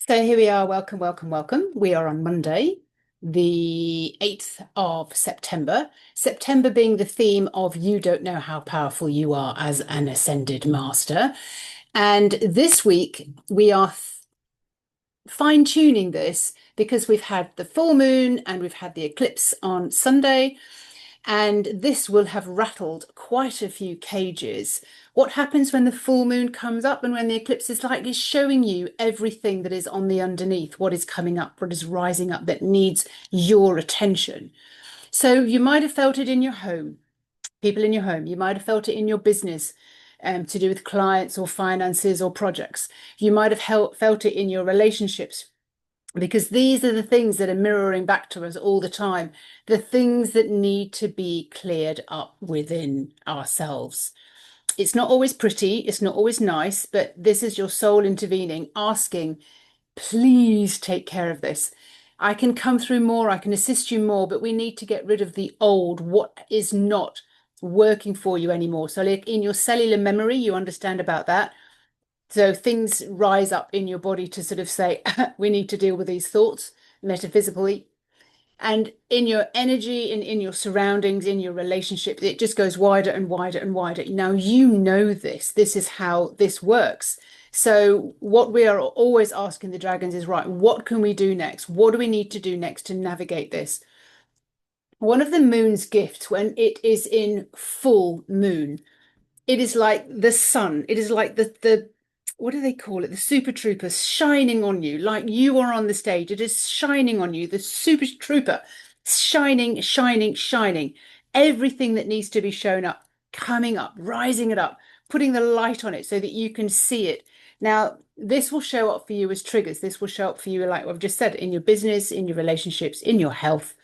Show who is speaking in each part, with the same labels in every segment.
Speaker 1: So here we are. Welcome, welcome, welcome. We are on Monday, the 8th of September. September being the theme of You Don't Know How Powerful You Are as an Ascended Master. And this week we are fine-tuning this because we've had the full moon and we've had the eclipse on Sunday. And this will have rattled quite a few cages. What happens when the full moon comes up and when the eclipse is like is showing you everything that is on the underneath, what is coming up, what is rising up that needs your attention. So you might have felt it in your home, people in your home. You might have felt it in your business, to do with clients or finances or projects. You might have felt it in your relationships, because these are the things that are mirroring back to us all the time, the things that need to be cleared up within ourselves. It's not always pretty, it's not always nice, but this is your soul intervening, asking, please take care of this. I can come through more, I can assist you more, but we need to get rid of the old, what is not working for you anymore. So like in your cellular memory, you understand about that. So things rise up in your body to sort of say, we need to deal with these thoughts metaphysically. And in your energy, in your surroundings, in your relationships, it just goes wider and wider and wider. Now, you know this. This is how this works. So what we are always asking the dragons is, right, what can we do next? What do we need to do next to navigate this? One of the moon's gifts, when it is in full moon, it is like the sun. It is like the what do they call it? The super trooper shining on you, like you are on the stage. It is shining on you, the super trooper, shining, shining, shining. Everything that needs to be shown up, coming up, rising it up, putting the light on it so that you can see it. Now, this will show up for you as triggers. This will show up for you, like I've just said, in your business, in your relationships, in your health,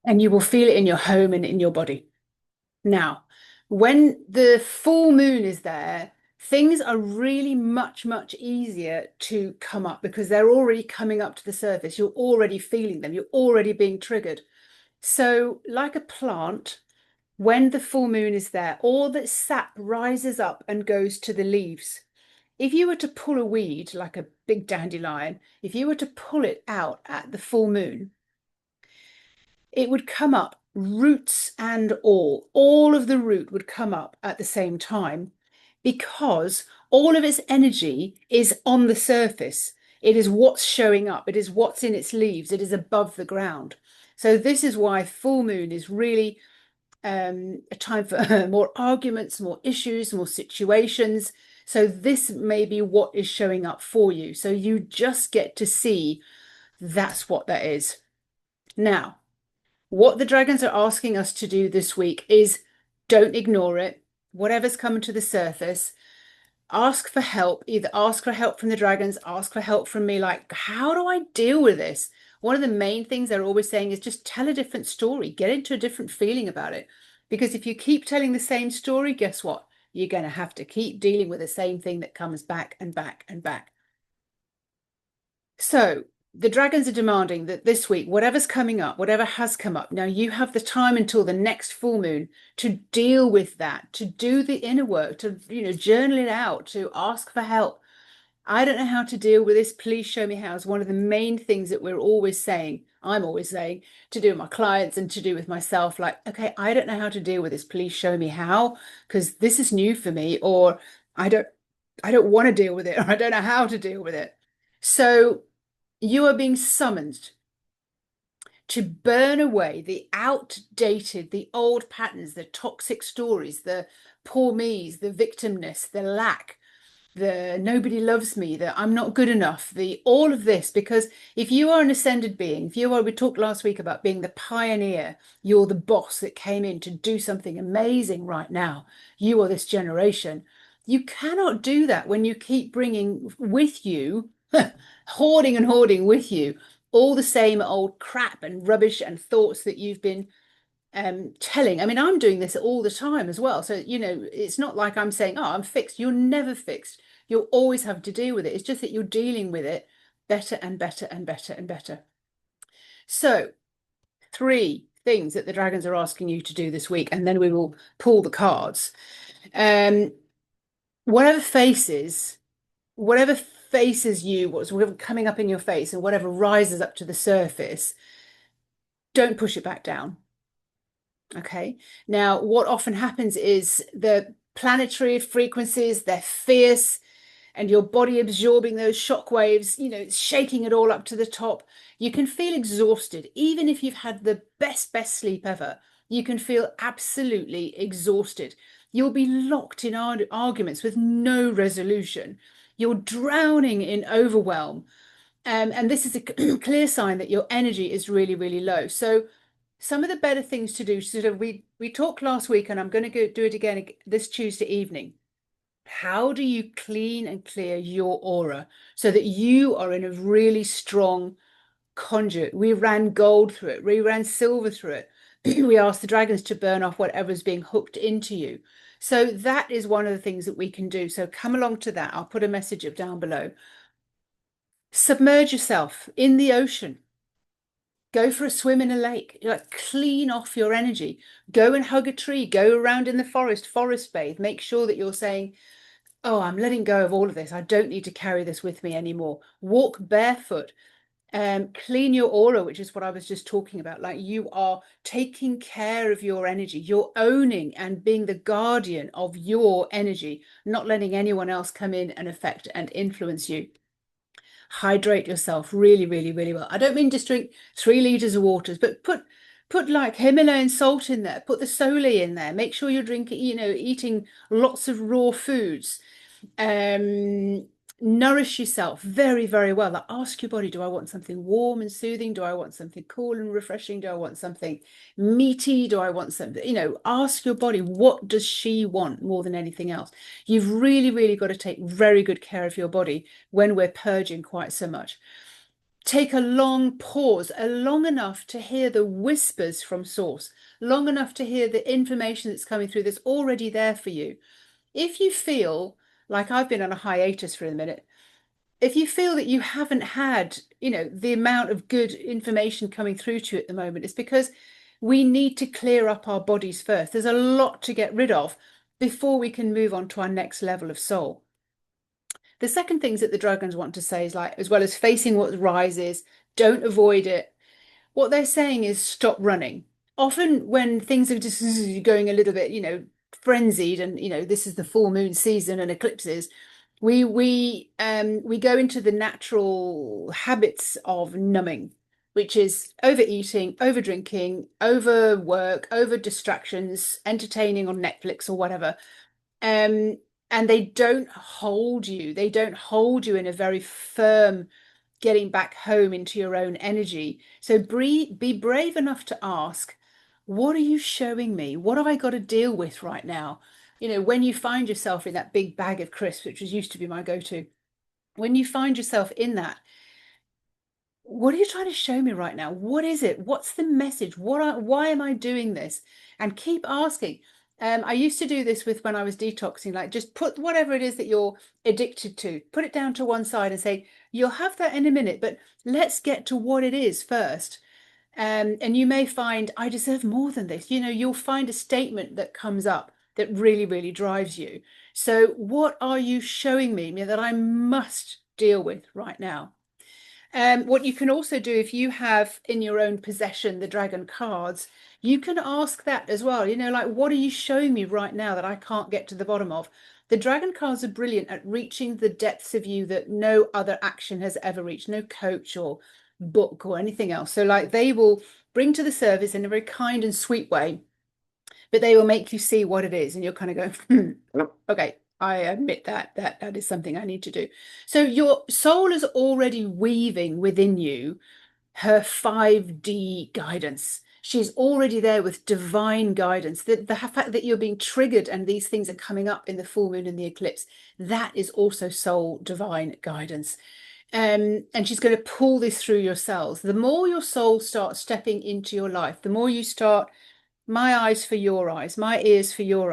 Speaker 1: and you will feel it in your home and in your body. Now, when the full moon is there, things are really much, much easier to come up because they're already coming up to the surface. You're already feeling them. You're already being triggered. So, like a plant, when the full moon is there, all that sap rises up and goes to the leaves. If you were to pull a weed, like a big dandelion, if you were to pull it out at the full moon, it would come up, roots and all of the root would come up at the same time, because all of its energy is on the surface. It is what's showing up, it is what's in its leaves, it is above the ground. So this is why full moon is really a time for more arguments, more issues, more situations. So this may be what is showing up for you. So you just get to see that's what that is. Now, what the dragons are asking us to do this week is don't ignore it. Whatever's coming to the surface, ask for help. Either ask for help from the dragons, ask for help from me. Like, how do I deal with this? One of the main things they're always saying is just tell a different story, get into a different feeling about it. Because if you keep telling the same story, guess what? You're going to have to keep dealing with the same thing that comes back and back and back. So the dragons are demanding that this week, whatever's coming up, whatever has come up, now you have the time until the next full moon to deal with that, to do the inner work, to, journal it out, to ask for help. I don't know how to deal with this. Please show me how. Is one of the main things that we're always saying, I'm always saying, to do with my clients and to do with myself. Like, okay, I don't know how to deal with this. Please show me how, because this is new for me, or I don't, I don't want to deal with it, or I don't know how to deal with it. So you are being summoned to burn away the outdated, the old patterns, the toxic stories, the poor me's, the victimness, the lack, the nobody loves me, the I'm not good enough, the all of this. Because if you are an ascended being, if you are, we talked last week about being the pioneer, you're the boss that came in to do something amazing right now. You are this generation. You cannot do that when you keep bringing with you, hoarding and hoarding with you, all the same old crap and rubbish and thoughts that you've been telling. I mean, I'm doing this all the time as well. So, it's not like I'm saying, oh, I'm fixed. You're never fixed. You'll always have to deal with it. It's just that you're dealing with it better and better and better and better. So, 3 things that the dragons are asking you to do this week, and then we will pull the cards. Um, whatever faces whatever faces you, what's coming up in your face, and whatever rises up to the surface, don't push it back down. Okay. Now, what often happens is the planetary frequencies, they're fierce, and your body absorbing those shock waves, shaking it all up to the top. You can feel exhausted, even if you've had the best sleep ever. You can feel absolutely exhausted. You'll be locked in arguments with no resolution. You're drowning in overwhelm. And this is a clear sign that your energy is really, really low. So some of the better things to do, sort of we talked last week, and I'm going to go do it again this Tuesday evening. How do you clean and clear your aura so that you are in a really strong conduit? We ran gold through it, we ran silver through it. We asked the dragons to burn off whatever's being hooked into you. So that is one of the things that we can do. So come along to that. I'll put a message up down below. Submerge yourself in the ocean. Go for a swim in a lake. Like, clean off your energy. Go and hug a tree. Go around in the forest bathe. Make sure that you're saying, oh, I'm letting go of all of this. I don't need to carry this with me anymore. Walk barefoot. Clean your aura, which is what I was just talking about. Like, you are taking care of your energy. You're owning and being the guardian of your energy, not letting anyone else come in and affect and influence you. Hydrate yourself really, really, really well. I don't mean just drink 3 liters of waters, but put like Himalayan salt in there, put the soli in there, make sure you're drinking, eating lots of raw foods. Nourish yourself very, very well. Like, ask your body, do I want something warm and soothing? Do I want something cool and refreshing? Do I want something meaty? Do I want something, ask your body, what does she want more than anything else? You've really, really got to take very good care of your body when we're purging quite so much. Take a long pause, long enough to hear the whispers from source, long enough to hear the information that's coming through that's already there for you. If you feel like I've been on a hiatus for a minute, if you feel that you haven't had, the amount of good information coming through to you at the moment, it's because we need to clear up our bodies first. There's a lot to get rid of before we can move on to our next level of soul. The second things that the dragons want to say is, like, as well as facing what rises, don't avoid it. What they're saying is stop running. Often when things are just going a little bit, frenzied, and this is the full moon season and eclipses, we go into the natural habits of numbing, which is overeating, over drinking, overwork, over distractions, entertaining on Netflix or whatever. And they don't hold you. They don't hold you in a very firm getting back home into your own energy. So be brave enough to ask, what are you showing me? What have I got to deal with right now? When you find yourself in that big bag of crisps, which used to be my go-to, when you find yourself in that, what are you trying to show me right now? What is it? What's the message? Why am I doing this? And keep asking. I used to do this with when I was detoxing, like, just put whatever it is that you're addicted to, put it down to one side and say, you'll have that in a minute, but let's get to what it is first. And you may find, I deserve more than this. You'll find a statement that comes up that really, really drives you. So what are you showing me that I must deal with right now? What you can also do, if you have in your own possession the dragon cards, you can ask that as well. Like, what are you showing me right now that I can't get to the bottom of? The dragon cards are brilliant at reaching the depths of you that no other action has ever reached, no coach or book or anything else. So, like, they will bring to the surface in a very kind and sweet way, but they will make you see what it is, and you're kind of going, okay, I admit that is something I need to do. So your soul is already weaving within you her 5D guidance. She's already there with divine guidance. The fact that you're being triggered and these things are coming up in the full moon and the eclipse, that is also soul divine guidance. And she's going to pull this through your cells. The more your soul starts stepping into your life, the more you start, my eyes for your eyes, my ears for your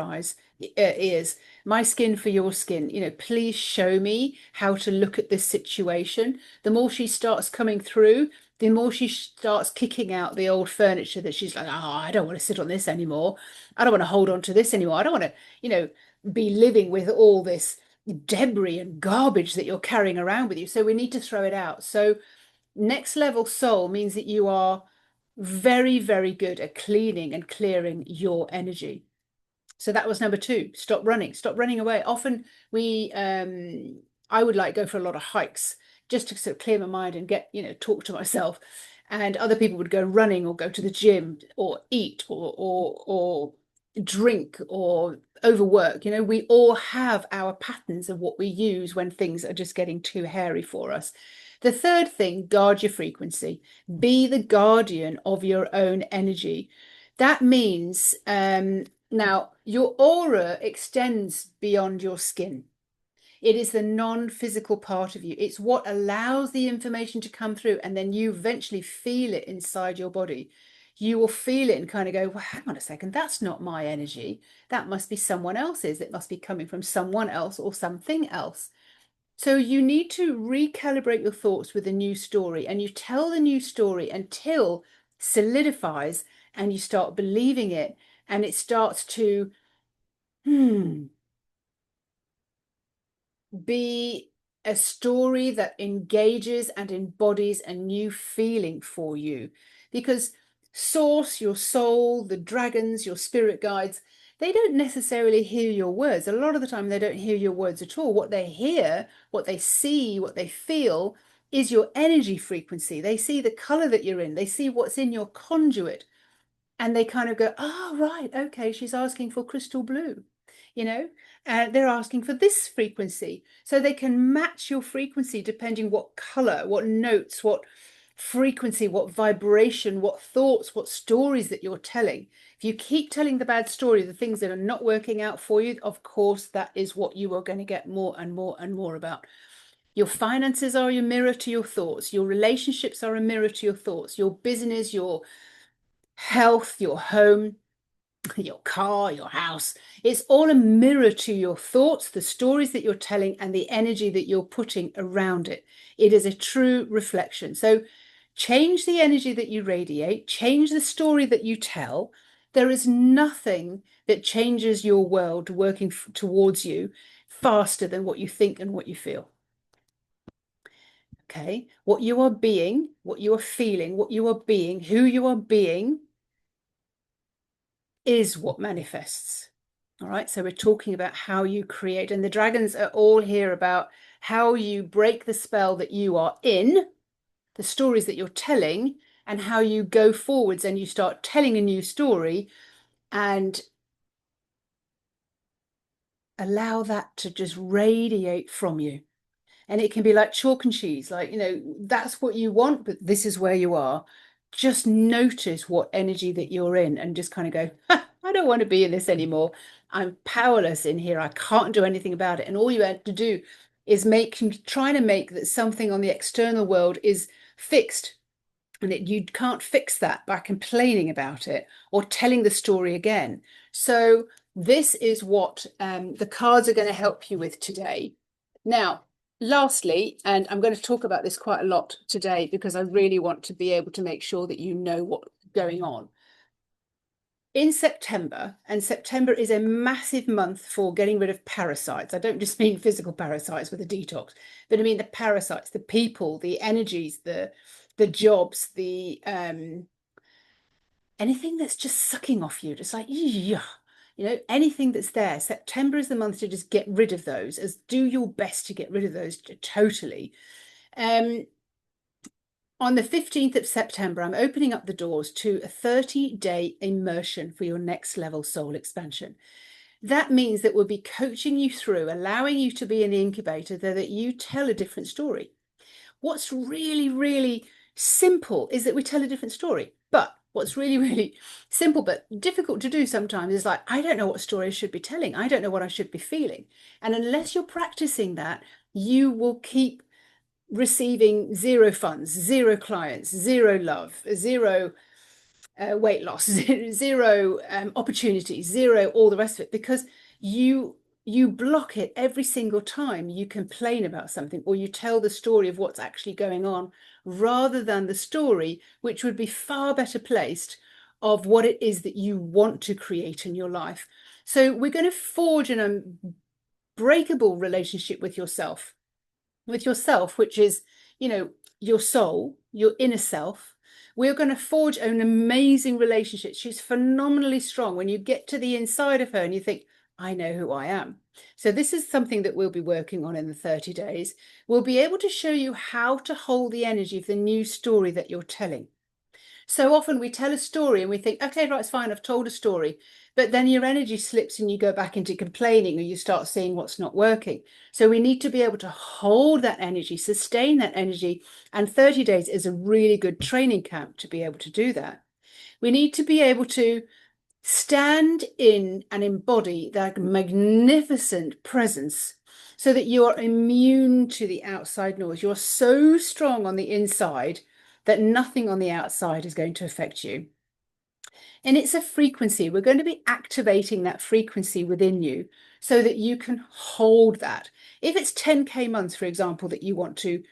Speaker 1: ears, my skin for your skin. Please show me how to look at this situation. The more she starts coming through, the more she starts kicking out the old furniture that she's like, oh, I don't want to sit on this anymore. I don't want to hold on to this anymore. I don't want to, be living with all this debris and garbage that you're carrying around with you. So we need to throw it out. So next level soul means that you are very, very good at cleaning and clearing your energy. So that was number two. Stop running away. Often I would like go for a lot of hikes just to sort of clear my mind and get, talk to myself. And other people would go running or go to the gym or eat or drink or overwork. We all have our patterns of what we use when things are just getting too hairy for us. The third thing, guard your frequency. Be the guardian of your own energy. That means now your aura extends beyond your skin. It is the non-physical part of you. It's what allows the information to come through, and then you eventually feel it inside your body. You will feel it and kind of go, well, hang on a second, that's not my energy. That must be someone else's. It must be coming from someone else or something else. So you need to recalibrate your thoughts with a new story, and you tell the new story until solidifies and you start believing it, and it starts to be a story that engages and embodies a new feeling for you. Because source, your soul, the dragons, your spirit guides, they don't necessarily hear your words. A lot of the time they don't hear your words at all. What they hear, what they see, what they feel is your energy frequency. They see the color that you're in. They see what's in your conduit. And they kind of go, oh, right, okay, she's asking for crystal blue, they're asking for this frequency. So they can match your frequency depending what color, what notes, what frequency, what vibration, what thoughts, what stories that you're telling. If you keep telling the bad story, the things that are not working out for you, of course, that is what you are going to get more and more and more about. Your finances are a mirror to your thoughts. Your relationships are a mirror to your thoughts. Your business, your health, your home, your car, your house. It's all a mirror to your thoughts, the stories that you're telling, and the energy that you're putting around it. It is a true reflection. So change the energy that you radiate, change the story that you tell. There is nothing that changes your world working towards you faster than what you think and what you feel. Okay, what you are being, what you are feeling, what you are being, who you are being is what manifests. All right, so we're talking about how you create, and the dragons are all here about how you break the spell that you are in, the stories that you're telling, and how you go forwards and you start telling a new story and allow that to just radiate from you. And it can be like chalk and cheese, like, that's what you want, but this is where you are. Just notice what energy that you're in and just kind of go, I don't want to be in this anymore. I'm powerless in here. I can't do anything about it. And all you have to do is trying to make that something on the external world is fixed, and that you can't fix that by complaining about it or telling the story again. So this is what the cards are going to help you with today. Now, lastly, and I'm going to talk about this quite a lot today because I really want to be able to make sure that you know what's going on. In September, and September is a massive month for getting rid of parasites. I don't just mean physical parasites with a detox, but I mean the parasites, the people, the energies, the jobs, the anything that's just sucking off you, just like, yeah, anything that's there. September is the month to just get rid of those, do your best to get rid of those totally. On the 15th of September, I'm opening up the doors to a 30-day immersion for your next level soul expansion. That means that we'll be coaching you through, allowing you to be in the incubator so that you tell a different story. What's really, really simple is that we tell a different story. But what's really, really simple but difficult to do sometimes is like, I don't know what story I should be telling. I don't know what I should be feeling. And unless you're practicing that, you will keep receiving zero funds, zero clients, zero love, zero weight loss, zero opportunities, zero all the rest of it, because you block it every single time you complain about something or you tell the story of what's actually going on rather than the story, which would be far better placed, of what it is that you want to create in your life. So we're going to forge unbreakable relationship with yourself, which is, you know, your soul, your inner self. We're going to forge an amazing relationship. She's phenomenally strong. When you get to the inside of her and you think, I know who I am. So this is something that we'll be working on in the 30 days. We'll be able to show you how to hold the energy of the new story that you're telling. So often we tell a story and we think, okay, right, it's fine, I've told a story. But then your energy slips and you go back into complaining, or you start seeing what's not working. So we need to be able to hold that energy, sustain that energy. And 30 days is a really good training camp to be able to do that. We need to be able to stand in and embody that magnificent presence so that you are immune to the outside noise. You're so strong on the inside that nothing on the outside is going to affect you. And it's a frequency. We're going to be activating that frequency within you so that you can hold that. If it's 10K months, for example, that you want to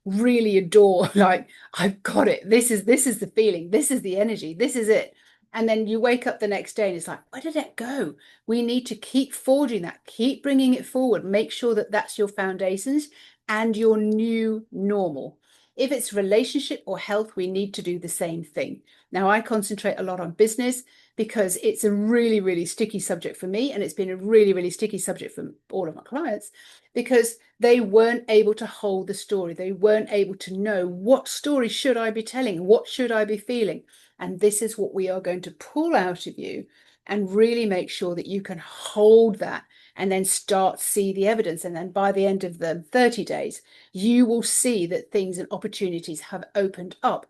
Speaker 1: really adore, like, I've got it. This is the feeling. This is the energy. This is it. And then you wake up the next day and it's like, where did it go? We need to keep forging that, keep bringing it forward. Make sure that that's your foundations and your new normal. If it's relationship or health, we need to do the same thing. Now, I concentrate a lot on business because it's a really, really sticky subject for me. And it's been a really, really sticky subject for all of my clients because they weren't able to hold the story. They weren't able to know, what story should I be telling? What should I be feeling? And this is what we are going to pull out of you and really make sure that you can hold that and then start see the evidence. And then by the end of the 30 days, you will see that things and opportunities have opened up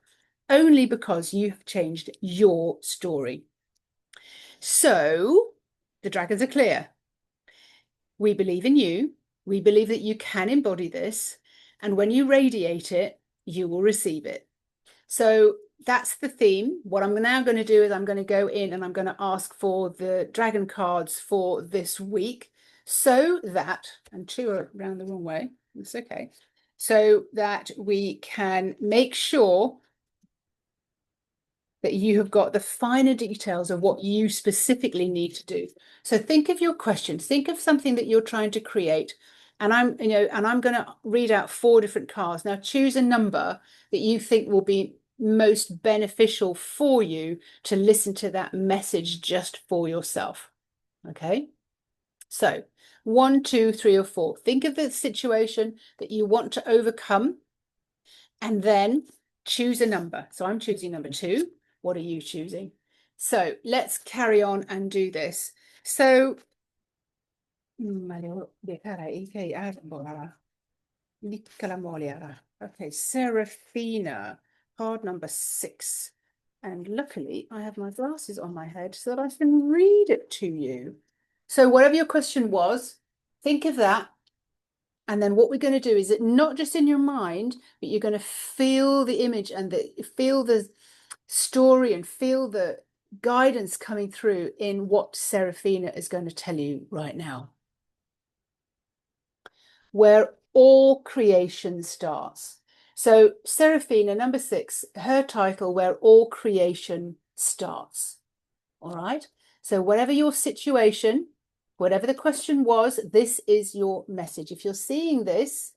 Speaker 1: only because you have changed your story. So the dragons are clear. We believe in you. We believe that you can embody this. And when you radiate it, you will receive it. So that's the theme. What I'm now going to do is I'm going to go in and I'm going to ask for the dragon cards for this week so that, and two are around the wrong way, it's okay, so that we can make sure that you have got the finer details of what you specifically need to do. So think of your questions, think of something that you're trying to create. And I'm going to read out 4 different cards. Now choose a number that you think will be most beneficial for you to listen to that message just for yourself. Okay. So 1, 2, 3, or 4. Think of the situation that you want to overcome and then choose a number. So I'm choosing number 2. What are you choosing? So let's carry on and do this. So okay, Serafina, card number 6. And luckily I have my glasses on my head so that I can read it to you. So whatever your question was, think of that. And then what we're going to do is it not just in your mind, but you're going to feel the image and feel the story and feel the guidance coming through in what Serafina is going to tell you right now. Where all creation starts. So Serafina, number 6, her title, Where All Creation Starts. All right. So whatever your situation, whatever the question was, this is your message. If you're seeing this,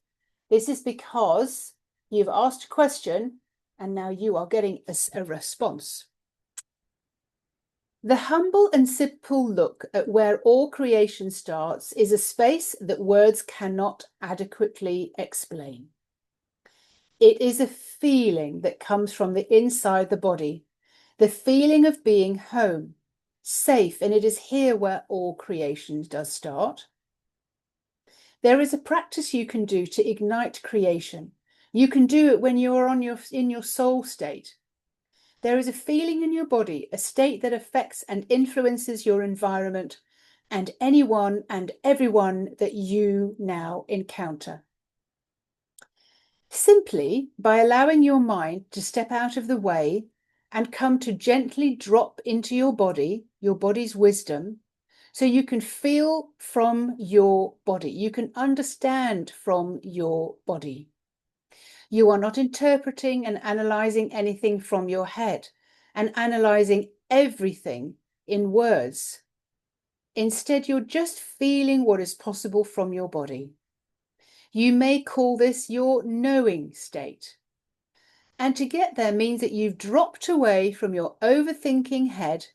Speaker 1: this is because you've asked a question and now you are getting a response. The humble and simple look at where all creation starts is a space that words cannot adequately explain. It is a feeling that comes from the inside the body, the feeling of being home, safe, and it is here where all creation does start. There is a practice you can do to ignite creation. You can do it when you're in your soul state. There is a feeling in your body, a state that affects and influences your environment and anyone and everyone that you now encounter. Simply by allowing your mind to step out of the way and come to gently drop into your body's wisdom, so you can feel from your body, you can understand from your body. You are not interpreting and analyzing anything from your head and analyzing everything in words. Instead, you're just feeling what is possible from your body. You may call this your knowing state. And to get there means that you've dropped away from your overthinking head,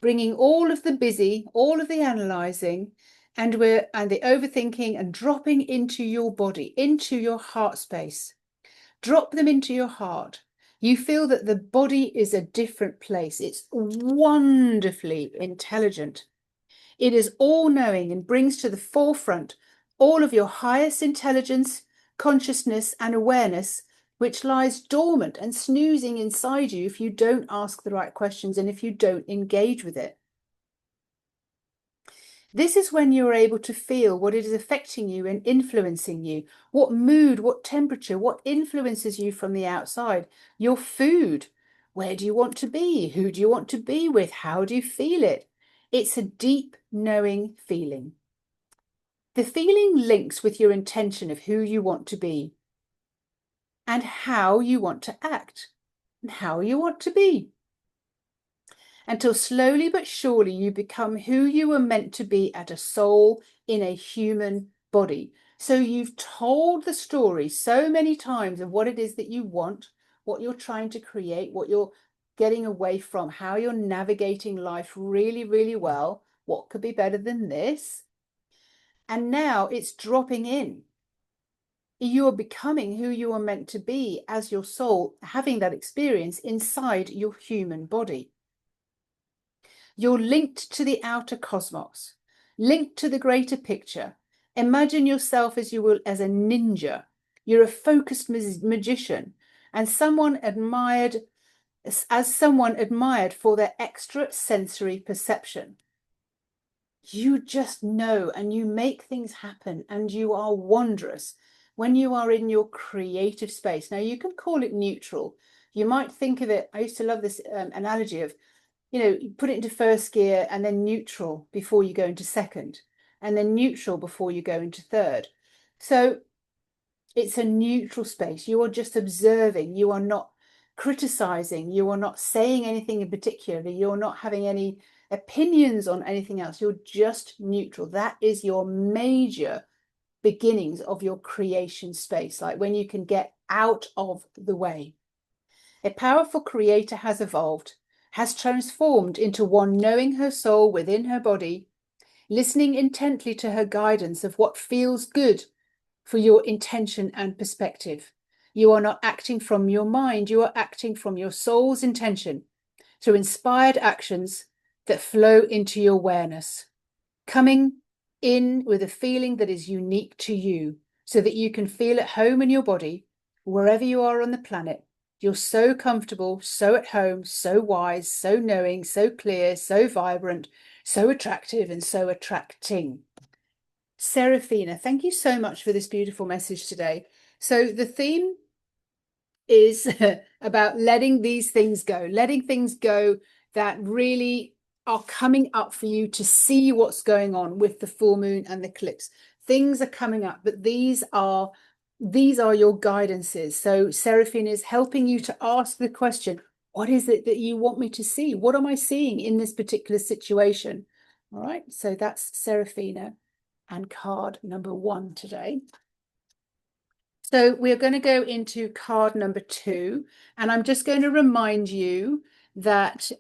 Speaker 1: bringing all of the busy, all of the analyzing, and the overthinking, and dropping into your body, into your heart space. Drop them into your heart. You feel that the body is a different place. It's wonderfully intelligent. It is all-knowing and brings to the forefront all of your highest intelligence, consciousness, and awareness, which lies dormant and snoozing inside you if you don't ask the right questions and if you don't engage with it. This is when you're able to feel what it is affecting you and influencing you, what mood, what temperature, what influences you from the outside, your food. Where do you want to be? Who do you want to be with? How do you feel it? It's a deep knowing feeling. The feeling links with your intention of who you want to be and how you want to act and how you want to be, until slowly but surely you become who you were meant to be as a soul in a human body. So you've told the story so many times of what it is that you want, what you're trying to create, what you're getting away from, how you're navigating life really, really well. What could be better than this? And now it's dropping in. You are becoming who you are meant to be as your soul, having that experience inside your human body. You're linked to the outer cosmos, linked to the greater picture. Imagine yourself as you will as a ninja. You're a focused magician and someone admired for their extra sensory perception. You just know and you make things happen and you are wondrous when you are in your creative space. Now, you can call it neutral. You might think of it, I used to love this analogy of, you put it into first gear and then neutral before you go into second, and then neutral before you go into third. So it's a neutral space. You are just observing. You are not criticizing. You are not saying anything in particular. You're not having any opinions on anything else. You're just neutral. That is your major beginnings of your creation space, like when you can get out of the way. A powerful creator has evolved, has transformed into one knowing her soul within her body, listening intently to her guidance of what feels good for your intention and perspective. You are not acting from your mind, you are acting from your soul's intention through inspired actions that flow into your awareness, coming in with a feeling that is unique to you so that you can feel at home in your body, wherever you are on the planet. You're so comfortable, so at home, so wise, so knowing, so clear, so vibrant, so attractive, and so attracting. Serafina, thank you so much for this beautiful message today. So the theme is about letting these things go, letting things go that really are coming up for you to see what's going on with the full moon and the eclipse. Things are coming up, but these are your guidances. So Serafina is helping you to ask the question, what is it that you want me to see? What am I seeing in this particular situation? All right, so that's Serafina and card number 1 today. So we're going to go into card number 2, and I'm just going to remind you that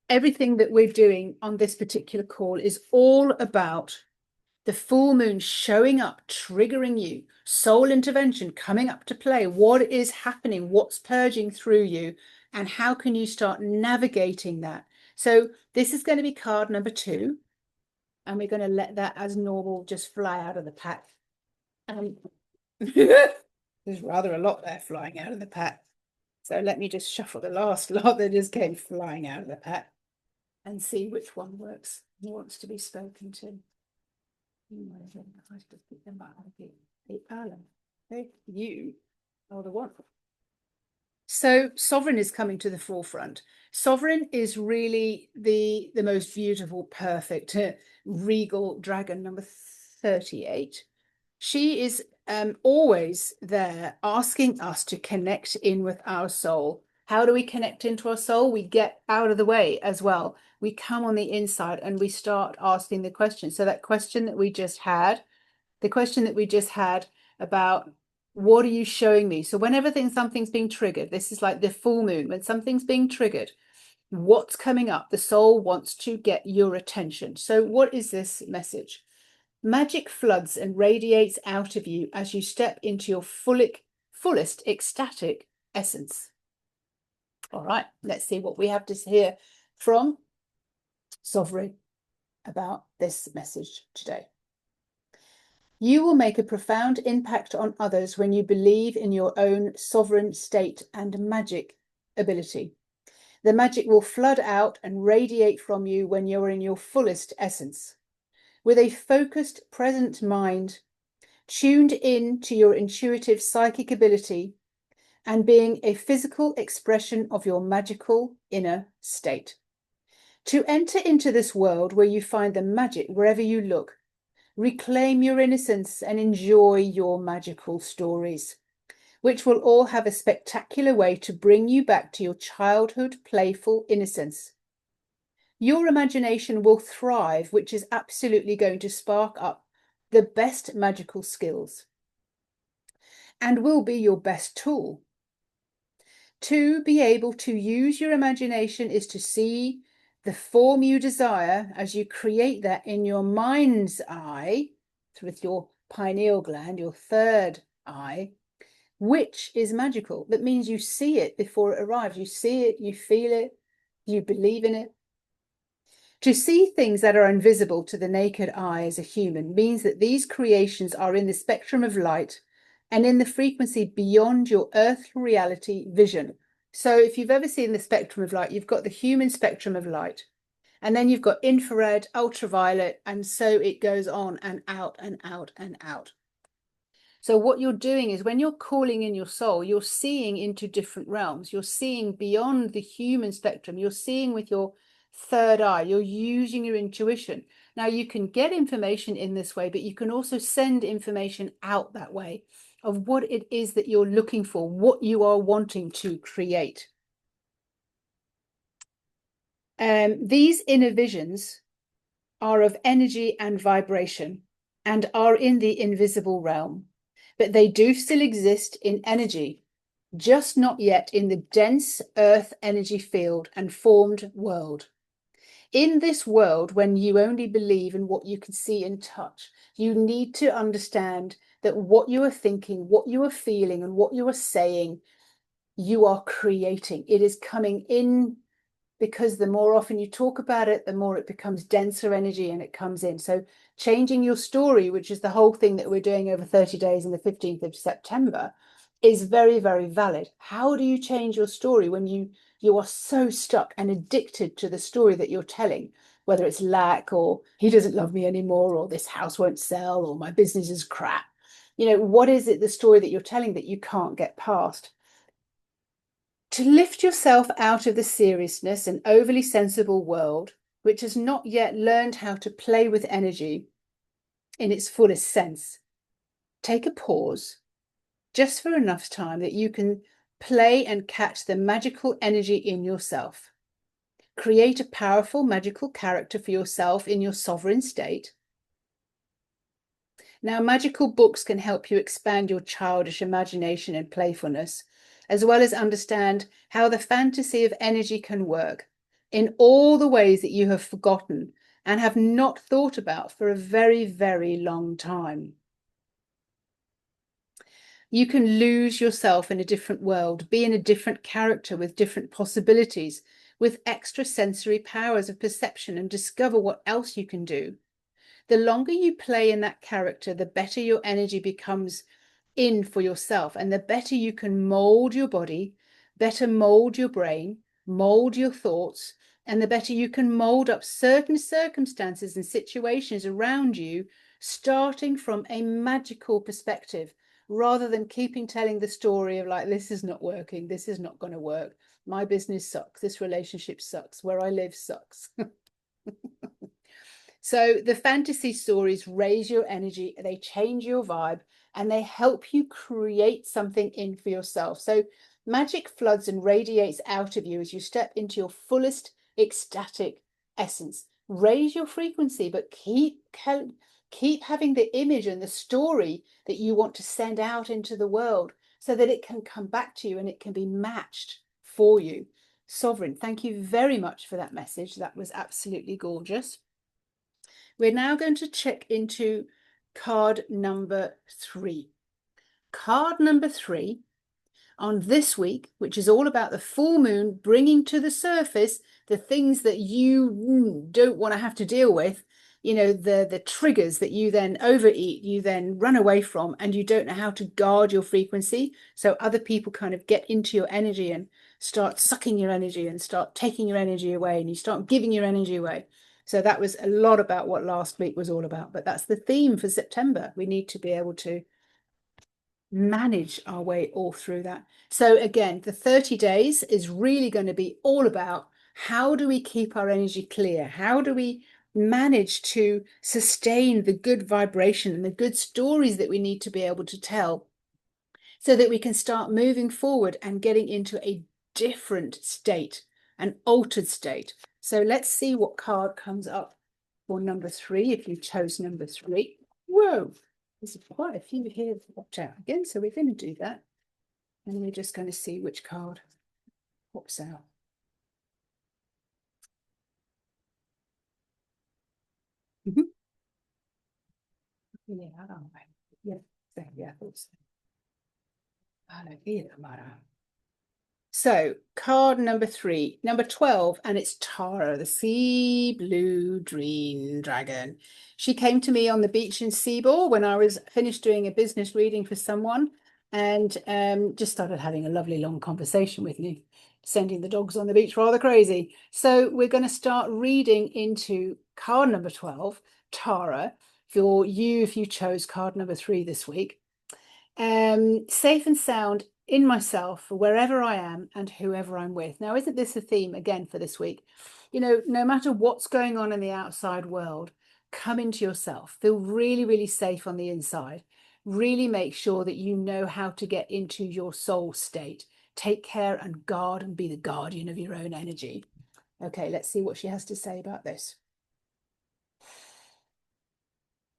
Speaker 1: everything that we're doing on this particular call is all about the full moon showing up, triggering you, soul intervention coming up to play. What is happening? What's purging through you? And how can you start navigating that? So this is going to be card number 2, and we're going to let that as normal just fly out of the pack. There's rather a lot there flying out of the pack. So let me just shuffle the last lot that just came flying out of the pack and see which one works, wants to be spoken to. You are the one. So sovereign is coming to the forefront. Sovereign is really the most beautiful, perfect, regal dragon, number 38. She is always there asking us to connect in with our soul, How do we connect into our soul? We get out of the way as well. We come on the inside and we start asking the question. So that question that we just had, the question that we just had about what are you showing me? So whenever something's being triggered, this is like the full moon, when something's being triggered, what's coming up? The soul wants to get your attention. So what is this message? Magic floods and radiates out of you as you step into your fullest ecstatic essence. All right, let's see what we have to hear from Sovereign about this message today. You will make a profound impact on others when you believe in your own sovereign state and magic ability. The magic will flood out and radiate from you when you're in your fullest essence. With a focused, present mind, tuned in to your intuitive psychic ability, and being a physical expression of your magical inner state. To enter into this world where you find the magic wherever you look, reclaim your innocence and enjoy your magical stories, which will all have a spectacular way to bring you back to your childhood, playful innocence. Your imagination will thrive, which is absolutely going to spark up the best magical skills and will be your best tool. To be able to use your imagination is to see the form you desire as you create that in your mind's eye, with your pineal gland, your third eye, which is magical. That means you see it before it arrives. You see it, you feel it, you believe in it. To see things that are invisible to the naked eye as a human means that these creations are in the spectrum of light and in the frequency beyond your earthly reality vision. So if you've ever seen the spectrum of light, you've got the human spectrum of light, and then you've got infrared, ultraviolet, and so it goes on and out and out and out. So what you're doing is when you're calling in your soul, you're seeing into different realms. You're seeing beyond the human spectrum. You're seeing with your third eye. You're using your intuition. Now you can get information in this way, but you can also send information out that way of what it is that you're looking for, what you are wanting to create. These inner visions are of energy and vibration and are in the invisible realm, but they do still exist in energy, just not yet in the dense earth energy field and formed world. In this world, when you only believe in what you can see and touch, you need to understand that what you are thinking, what you are feeling, and what you are saying, you are creating. It is coming in, because the more often you talk about it, the more it becomes denser energy and it comes in. So changing your story, which is the whole thing that we're doing over 30 days on the 15th of September, is very, very valid. How do you change your story when you are so stuck and addicted to the story that you're telling, whether it's lack or he doesn't love me anymore, or this house won't sell, or my business is crap? You know, what is it, the story that you're telling, that you can't get past? To lift yourself out of the seriousness and overly sensible world, which has not yet learned how to play with energy in its fullest sense, take a pause, just for enough time that you can play and catch the magical energy in yourself. Create a powerful magical character for yourself in your sovereign state. Now, magical books can help you expand your childish imagination and playfulness, as well as understand how the fantasy of energy can work in all the ways that you have forgotten and have not thought about for a very, very long time. You can lose yourself in a different world, be in a different character with different possibilities, with extra sensory powers of perception, and discover what else you can do. The longer you play in that character, the better your energy becomes in for yourself, and the better you can mold your body, better mold your brain, mold your thoughts, and the better you can mold up certain circumstances and situations around you, starting from a magical perspective, rather than telling the story of like, this is not working, this is not going to work, my business sucks, this relationship sucks, where I live sucks. So the fantasy stories raise your energy, they change your vibe, and they help you create something in for yourself. So magic floods and radiates out of you as you step into your fullest ecstatic essence. Raise your frequency, but keep having the image and the story that you want to send out into the world so that it can come back to you and it can be matched for you. Sovereign, thank you very much for that message. That was absolutely gorgeous. We're now going to check into card number 3. Card number 3 on this week, which is all about the full moon bringing to the surface the things that you don't want to have to deal with, you know, the triggers that you then overeat, you then run away from, and you don't know how to guard your frequency. So other people kind of get into your energy and start sucking your energy and start taking your energy away, and you start giving your energy away. So that was a lot about what last week was all about, but that's the theme for September. We need to be able to manage our way all through that. So again, the 30 days is really going to be all about how do we keep our energy clear? How do we manage to sustain the good vibration and the good stories that we need to be able to tell so that we can start moving forward and getting into a different state, an altered state. So let's see what card comes up for number 3, if you chose number 3. Whoa, there's quite a few here to watch out again, so we're going to do that. And we're just going to see which card pops out. Yeah, I thought so. So card number 3, number 12, and it's Tara, the sea blue dream dragon. She came to me on the beach in Seabour when I was finished doing a business reading for someone, and just started having a lovely long conversation with me, sending the dogs on the beach rather crazy. So we're going to start reading into card number 12, Tara, for you if you chose card number 3 this week. Safe and sound in myself, wherever I am and whoever I'm with. Now, isn't this a theme again for this week? You know, no matter what's going on in the outside world, come into yourself. Feel really, really safe on the inside. Really make sure that you know how to get into your soul state. Take care and guard and be the guardian of your own energy. Okay, let's see what she has to say about this.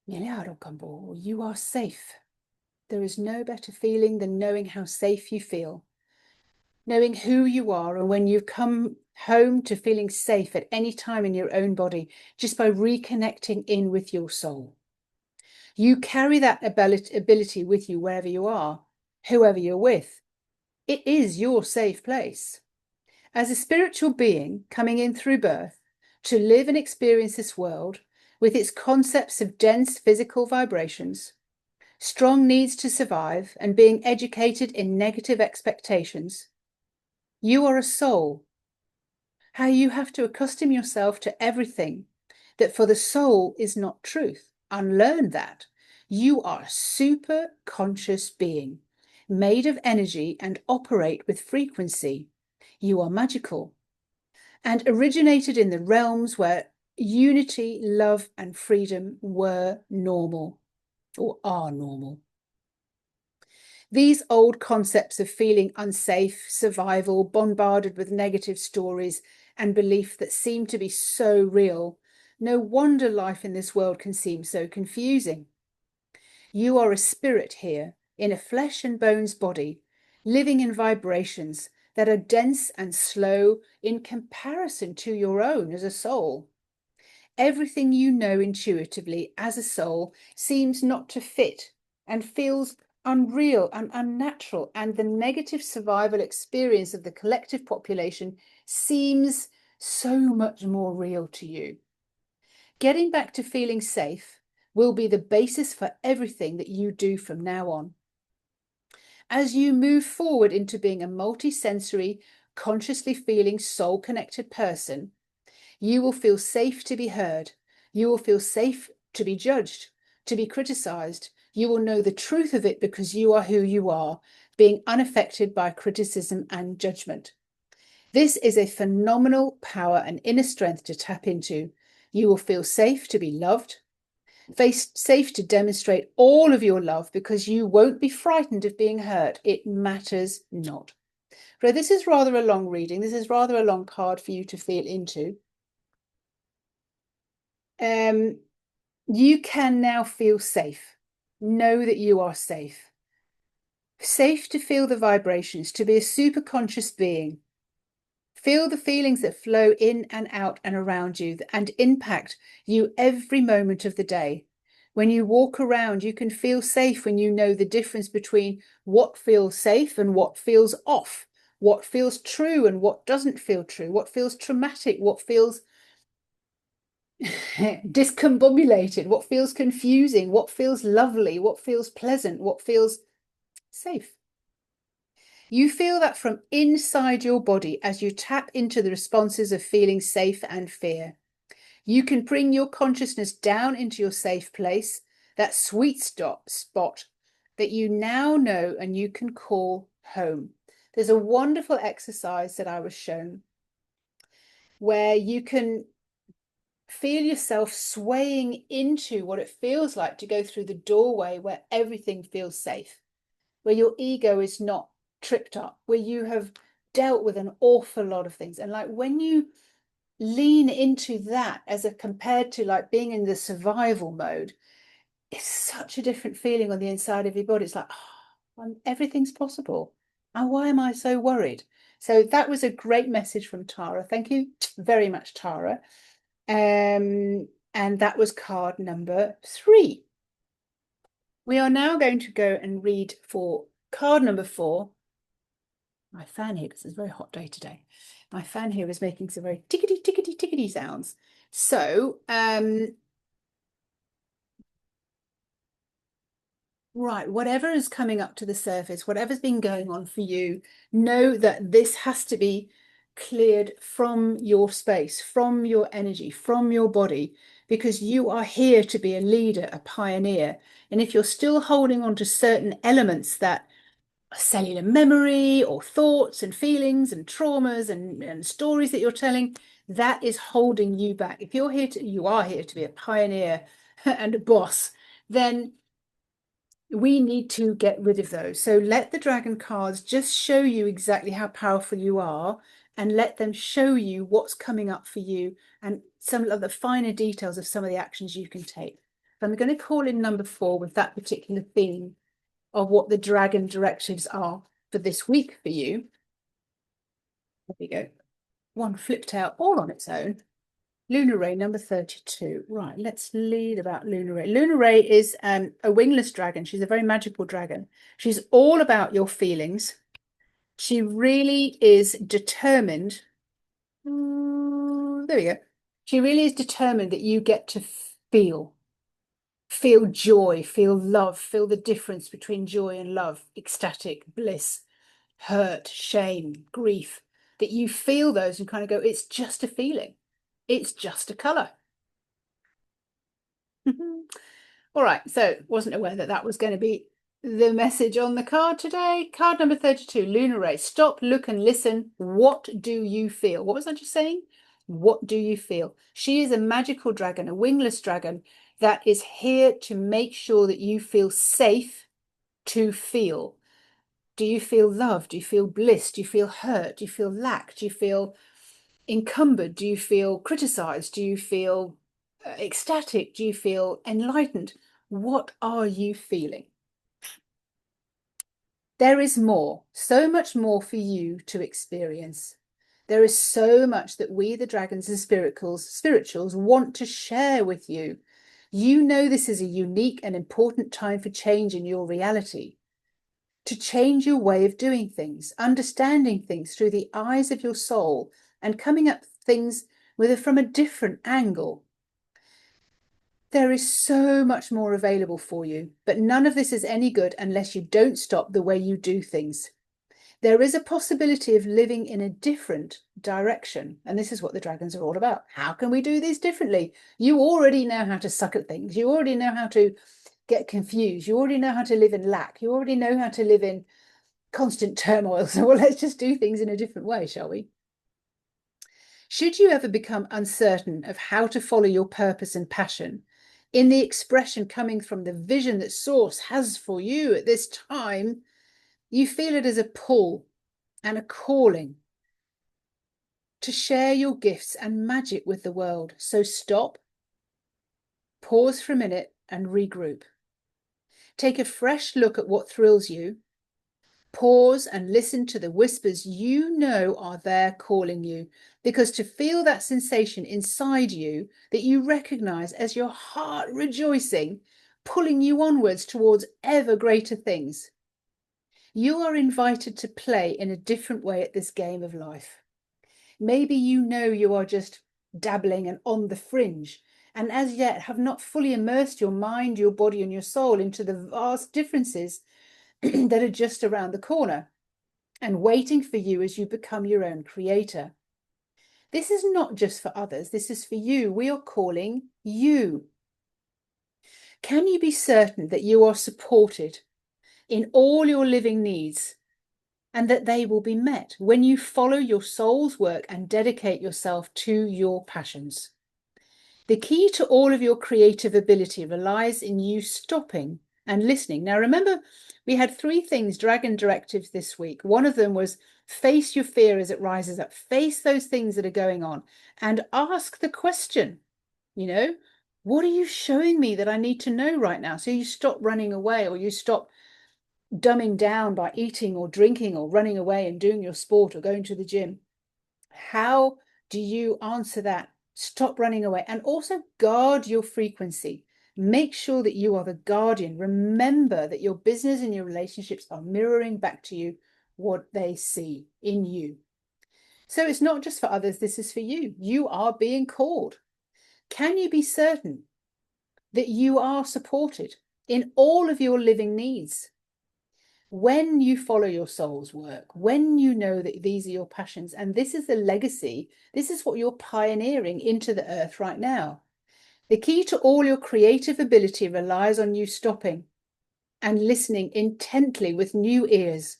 Speaker 1: You are safe. There is no better feeling than knowing how safe you feel. Knowing who you are, and when you come home to feeling safe at any time in your own body, just by reconnecting in with your soul. You carry that ability with you wherever you are, whoever you're with. It is your safe place. As a spiritual being coming in through birth to live and experience this world with its concepts of dense physical vibrations, strong needs to survive, and being educated in negative expectations, you are a soul. How you have to accustom yourself to everything that for the soul is not truth. Unlearn that. You are a super conscious being, made of energy and operate with frequency. You are magical and originated in the realms where unity, love, and freedom were normal or are normal. These old concepts of feeling unsafe, survival, bombarded with negative stories and belief that seem to be so real. No wonder life in this world can seem so confusing. You are a spirit here in a flesh and bones body, living in vibrations that are dense and slow in comparison to your own as a soul. Everything you know intuitively as a soul seems not to fit and feels unreal and unnatural, and the negative survival experience of the collective population seems so much more real to you. Getting back to feeling safe will be the basis for everything that you do from now on. As you move forward into being a multi-sensory, consciously feeling, soul-connected person, you will feel safe to be heard. You will feel safe to be judged, to be criticized. You will know the truth of it because you are who you are, being unaffected by criticism and judgment. This is a phenomenal power and inner strength to tap into. You will feel safe to be loved, safe to demonstrate all of your love because you won't be frightened of being hurt. It matters not. So this is rather a long reading. This is rather a long card for you to feel into. You can now feel safe. Know that you are safe. Safe to feel the vibrations, to be a super conscious being. Feel the feelings that flow in and out and around you and impact you every moment of the day. When you walk around, you can feel safe when you know the difference between what feels safe and what feels off, what feels true and what doesn't feel true, what feels traumatic, what feels discombobulated, what feels confusing, what feels lovely, what feels pleasant, what feels safe. You feel that from inside your body as you tap into the responses of feeling safe and fear. You can bring your consciousness down into your safe place, that sweet spot that you now know and you can call home. There's a wonderful exercise that I was shown where you can feel yourself swaying into what it feels like to go through the doorway where everything feels safe, where your ego is not tripped up, where you have dealt with an awful lot of things. And like when you lean into that as a compared to like being in the survival mode, it's such a different feeling on the inside of your body. It's like, oh, everything's possible. And why am I so worried? So that was a great message from Tara. Thank you very much, Tara. And that was card number 3. We are now going to go and read for card number 4. My fan here, because it's a very hot day today. My fan here is making some very tickety, tickety, tickety sounds. So, right, whatever is coming up to the surface, whatever's been going on for you, know that this has to be cleared from your space, from your energy, from your body, because you are here to be a leader, a pioneer. And if you're still holding on to certain elements that are cellular memory or thoughts and feelings and traumas and stories that you're telling, that is holding you back. If you're here to, you are here to be a pioneer and a boss, then we need to get rid of those. So let the dragon cards just show you exactly how powerful you are and let them show you what's coming up for you and some of the finer details of some of the actions you can take. So I'm going to call in number 4 with that particular theme of what the dragon directives are for this week for you. There we go. One flipped out all on its own. Lunar Ray, number 32. Right, let's lead about Lunar Ray. Lunar Ray is a wingless dragon. She's a very magical dragon. She's all about your feelings. She really is determined. There we go. She really is determined that you get to feel joy, feel love, feel the difference between joy and love, ecstatic, bliss, hurt, shame, grief, that you feel those and kind of go, it's just a feeling. It's just a color. All right, so wasn't aware that that was going to be the message on the card today. Card number 32, Lunar Ray. Stop, look and listen. What do you feel? What was I just saying? What do you feel? She is a magical dragon, a wingless dragon that is here to make sure that you feel safe to feel. Do you feel love? Do you feel bliss? Do you feel hurt? Do you feel lack? Do you feel encumbered? Do you feel criticized? Do you feel ecstatic? Do you feel enlightened? What are you feeling? There is more, so much more for you to experience. There is so much that we, the dragons and spirituals, want to share with you. You know this is a unique and important time for change in your reality, to change your way of doing things, understanding things through the eyes of your soul and coming at things from a different angle. There is so much more available for you, but none of this is any good unless you don't stop the way you do things. There is a possibility of living in a different direction. And this is what the dragons are all about. How can we do these differently? You already know how to suck at things. You already know how to get confused. You already know how to live in lack. You already know how to live in constant turmoil. So well, let's just do things in a different way, shall we? Should you ever become uncertain of how to follow your purpose and passion, in the expression coming from the vision that Source has for you at this time, you feel it as a pull and a calling to share your gifts and magic with the world. So stop, pause for a minute and regroup. Take a fresh look at what thrills you. Pause and listen to the whispers you know are there calling you, because to feel that sensation inside you that you recognize as your heart rejoicing, pulling you onwards towards ever greater things. You are invited to play in a different way at this game of life. Maybe you know you are just dabbling and on the fringe, and as yet have not fully immersed your mind, your body, and your soul into the vast differences that are just around the corner and waiting for you as you become your own creator. This is not just for others, this is for you. We are calling you. Can you be certain that you are supported in all your living needs and that they will be met when you follow your soul's work and dedicate yourself to your passions? The key to all of your creative ability relies in you stopping and listening. Now, remember, we had 3 things, Dragon Directives this week. One of them was face your fear as it rises up. Face those things that are going on and ask the question, what are you showing me that I need to know right now? So you stop running away, or you stop dumbing down by eating or drinking or running away and doing your sport or going to the gym. How do you answer that? Stop running away, and also guard your frequency. Make sure that you are the guardian. Remember that your business and your relationships are mirroring back to you what they see in you. So it's not just for others, this is for you. You are being called. Can you be certain that you are supported in all of your living needs? When you follow your soul's work, when you know that these are your passions, and this is the legacy, this is what you're pioneering into the earth right now. The key to all your creative ability relies on you stopping and listening intently with new ears,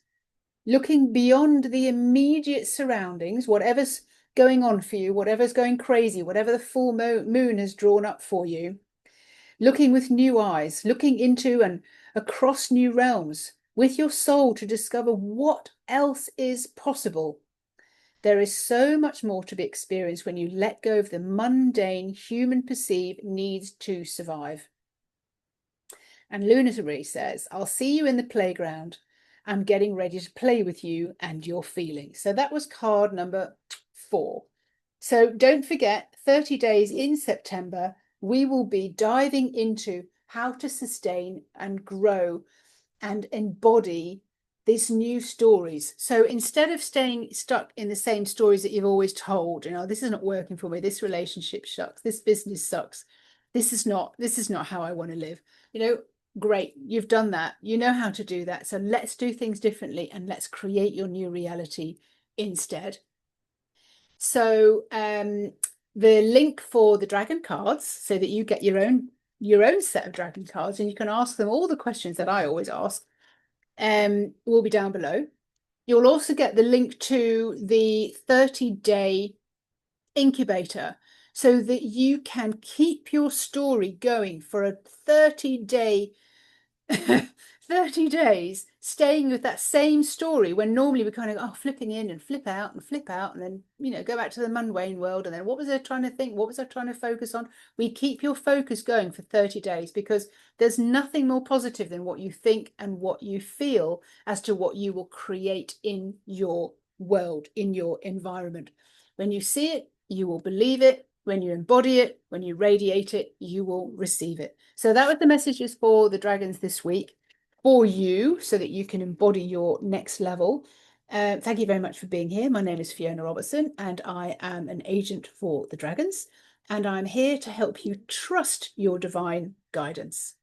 Speaker 1: looking beyond the immediate surroundings, whatever's going on for you, whatever's going crazy, whatever the full moon has drawn up for you, looking with new eyes, looking into and across new realms with your soul to discover what else is possible. There is so much more to be experienced when you let go of the mundane human perceived needs to survive. And Lunitary says, I'll see you in the playground. I'm getting ready to play with you and your feelings. So that was card number 4. So don't forget, 30 days in September, we will be diving into how to sustain and grow and embody these new stories. So instead of staying stuck in the same stories that you've always told, this isn't working for me, this relationship sucks, this business sucks, this is not how I want to live. Great, you've done that, you know how to do that. So let's do things differently and let's create your new reality instead. So the link for the dragon cards, so that you get your own set of dragon cards and you can ask them all the questions that I always ask, will be down below. You'll also get the link to the 30-day incubator so that you can keep your story going for a 30-day 30 days staying with that same story, when normally we're kind of flipping in and flip out and then go back to the mundane world, and then what was I trying to think, what was I trying to focus on? We keep your focus going for 30 days because there's nothing more positive than what you think and what you feel as to what you will create in your world, in your environment. When you see it, you will believe it. When you embody it, when you radiate it, you will receive it. So that was the messages for the dragons this week for you, so that you can embody your next level. Thank you very much for being here. My name is Fiona Robertson and I am an agent for the dragons, and I'm here to help you trust your divine guidance.